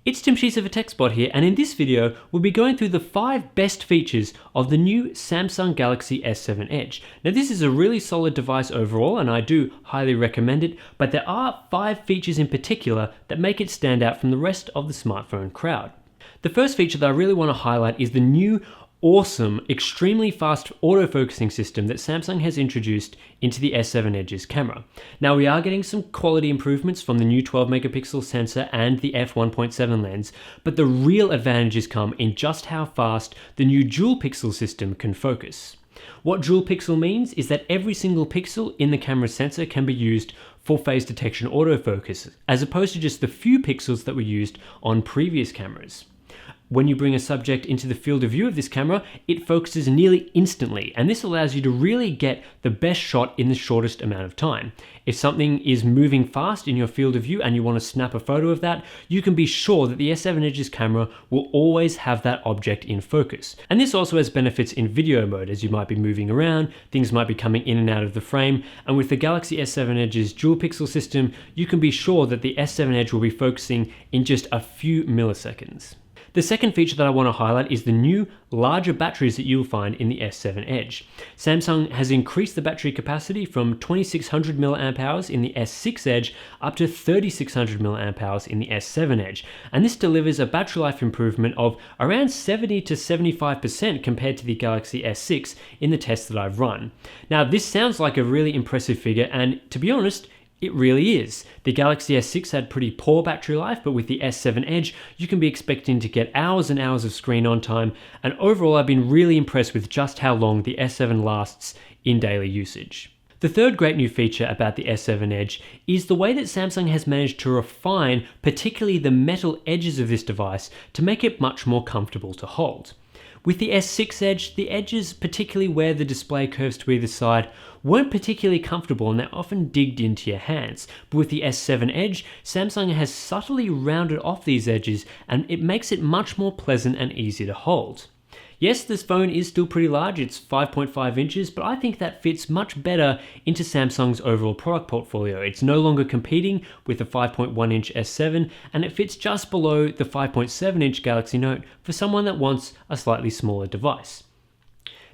It's Tim Sheets of a TechSpot here, and in this video, we'll be going through the 5 best features of the new Samsung Galaxy S7 Edge. Now this is a really solid device overall, and I do highly recommend it, but there are 5 features in particular that make it stand out from the rest of the smartphone crowd. The first feature that I really want to highlight is the new awesome, extremely fast autofocusing system that Samsung has introduced into the S7 Edge's camera. Now we are getting some quality improvements from the new 12 megapixel sensor and the f1.7 lens, but the real advantages come in just how fast the new dual pixel system can focus. What dual pixel means is that every single pixel in the camera's sensor can be used for phase detection autofocus, as opposed to just the few pixels that were used on previous cameras. When you bring a subject into the field of view of this camera, it focuses nearly instantly, and this allows you to really get the best shot in the shortest amount of time. If something is moving fast in your field of view and you want to snap a photo of that, you can be sure that the S7 Edge's camera will always have that object in focus. And this also has benefits in video mode, as you might be moving around, things might be coming in and out of the frame, and with the Galaxy S7 Edge's dual pixel system, you can be sure that the S7 Edge will be focusing in just a few milliseconds. The second feature that I want to highlight is the new larger batteries that you'll find in the S7 Edge. Samsung has increased the battery capacity from 2600 mAh in the S6 Edge up to 3600 mAh in the S7 Edge, and this delivers a battery life improvement of around 70 to 75% compared to the Galaxy S6 in the tests that I've run. Now this sounds like a really impressive figure, and to be honest, it really is. The Galaxy S6 had pretty poor battery life, but with the S7 Edge, you can be expecting to get hours and hours of screen on time, and overall I've been really impressed with just how long the S7 lasts in daily usage. The third great new feature about the S7 Edge is the way that Samsung has managed to refine particularly the metal edges of this device to make it much more comfortable to hold. With the S6 Edge, the edges, particularly where the display curves to either side, weren't particularly comfortable and they're often digged into your hands. But with the S7 Edge, Samsung has subtly rounded off these edges and it makes it much more pleasant and easy to hold. Yes, this phone is still pretty large, it's 5.5 inches, but I think that fits much better into Samsung's overall product portfolio. It's no longer competing with the 5.1 inch S7, and it fits just below the 5.7 inch Galaxy Note for someone that wants a slightly smaller device.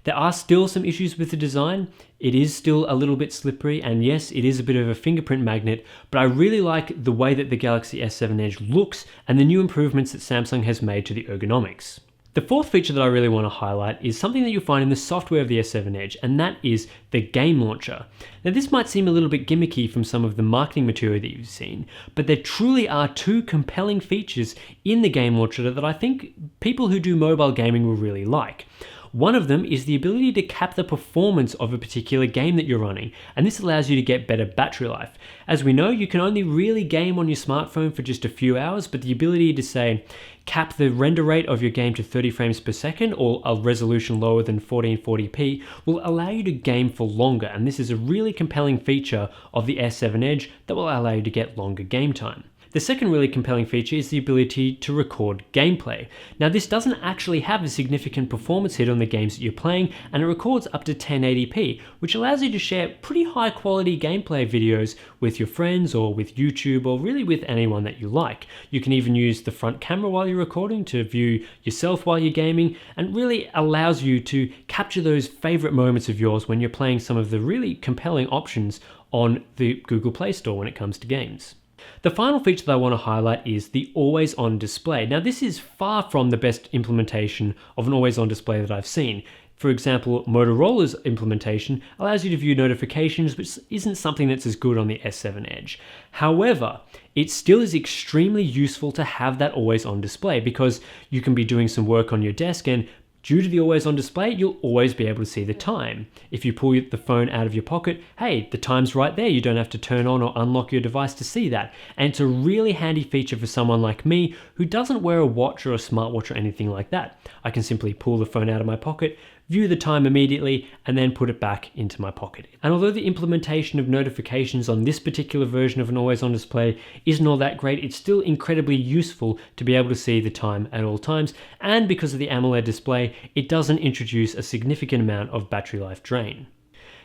There are still some issues with the design. It is still a little bit slippery, and yes, it is a bit of a fingerprint magnet, but I really like the way that the Galaxy S7 Edge looks and the new improvements that Samsung has made to the ergonomics. The fourth feature that I really want to highlight is something that you'll find in the software of the S7 Edge, and that is the game launcher. Now this might seem a little bit gimmicky from some of the marketing material that you've seen, but there truly are 2 compelling features in the game launcher that I think people who do mobile gaming will really like. One of them is the ability to cap the performance of a particular game that you're running, and this allows you to get better battery life. As we know, you can only really game on your smartphone for just a few hours, but the ability to say, cap the render rate of your game to 30 frames per second or a resolution lower than 1440p will allow you to game for longer, and this is a really compelling feature of the S7 Edge that will allow you to get longer game time. The second really compelling feature is the ability to record gameplay. Now this doesn't actually have a significant performance hit on the games that you're playing, and it records up to 1080p, which allows you to share pretty high quality gameplay videos with your friends or with YouTube or really with anyone that you like. You can even use the front camera while you're recording to view yourself while you're gaming, and really allows you to capture those favorite moments of yours when you're playing some of the really compelling options on the Google Play Store when it comes to games. The final feature that I want to highlight is the always-on display. Now this is far from the best implementation of an always-on display that I've seen. For example, Motorola's implementation allows you to view notifications, which isn't something that's as good on the S7 Edge. However, it still is extremely useful to have that always-on display because you can be doing some work on your desk, and due to the always-on display, you'll always be able to see the time. If you pull the phone out of your pocket, hey, the time's right there. You don't have to turn on or unlock your device to see that. And it's a really handy feature for someone like me who doesn't wear a watch or a smartwatch or anything like that. I can simply pull the phone out of my pocket, view the time immediately, and then put it back into my pocket. And although the implementation of notifications on this particular version of an always-on display isn't all that great, it's still incredibly useful to be able to see the time at all times, and because of the AMOLED display, it doesn't introduce a significant amount of battery life drain.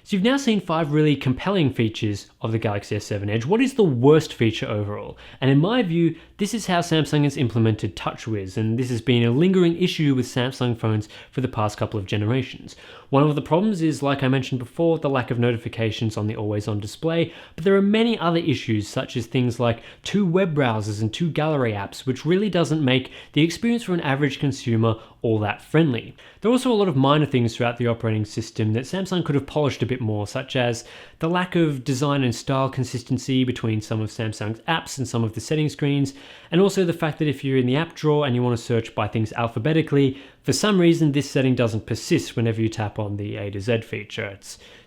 So you've now seen 5 really compelling features of the Galaxy S7 Edge. What is the worst feature overall? And in my view, this is how Samsung has implemented TouchWiz, and this has been a lingering issue with Samsung phones for the past couple of generations. One of the problems is, like I mentioned before, the lack of notifications on the always-on display, but there are many other issues such as things like 2 web browsers and 2 gallery apps, which really doesn't make the experience for an average consumer all that friendly. There are also a lot of minor things throughout the operating system that Samsung could have polished a bit more, such as the lack of design and style consistency between some of Samsung's apps and some of the setting screens, and also the fact that if you're in the app drawer and you want to search by things alphabetically, for some reason this setting doesn't persist whenever you tap on the A to Z feature.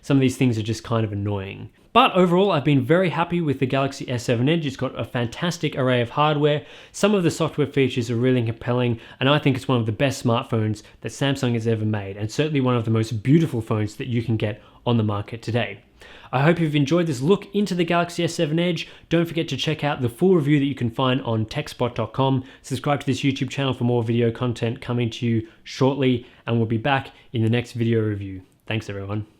Some of these things are just kind of annoying. But overall, I've been very happy with the Galaxy S7 Edge. It's got a fantastic array of hardware. Some of the software features are really compelling, and I think it's one of the best smartphones that Samsung has ever made, and certainly one of the most beautiful phones that you can get on the market today. I hope you've enjoyed this look into the Galaxy S7 Edge. Don't forget to check out the full review that you can find on techspot.com. Subscribe to this YouTube channel for more video content coming to you shortly, and we'll be back in the next video review. Thanks everyone.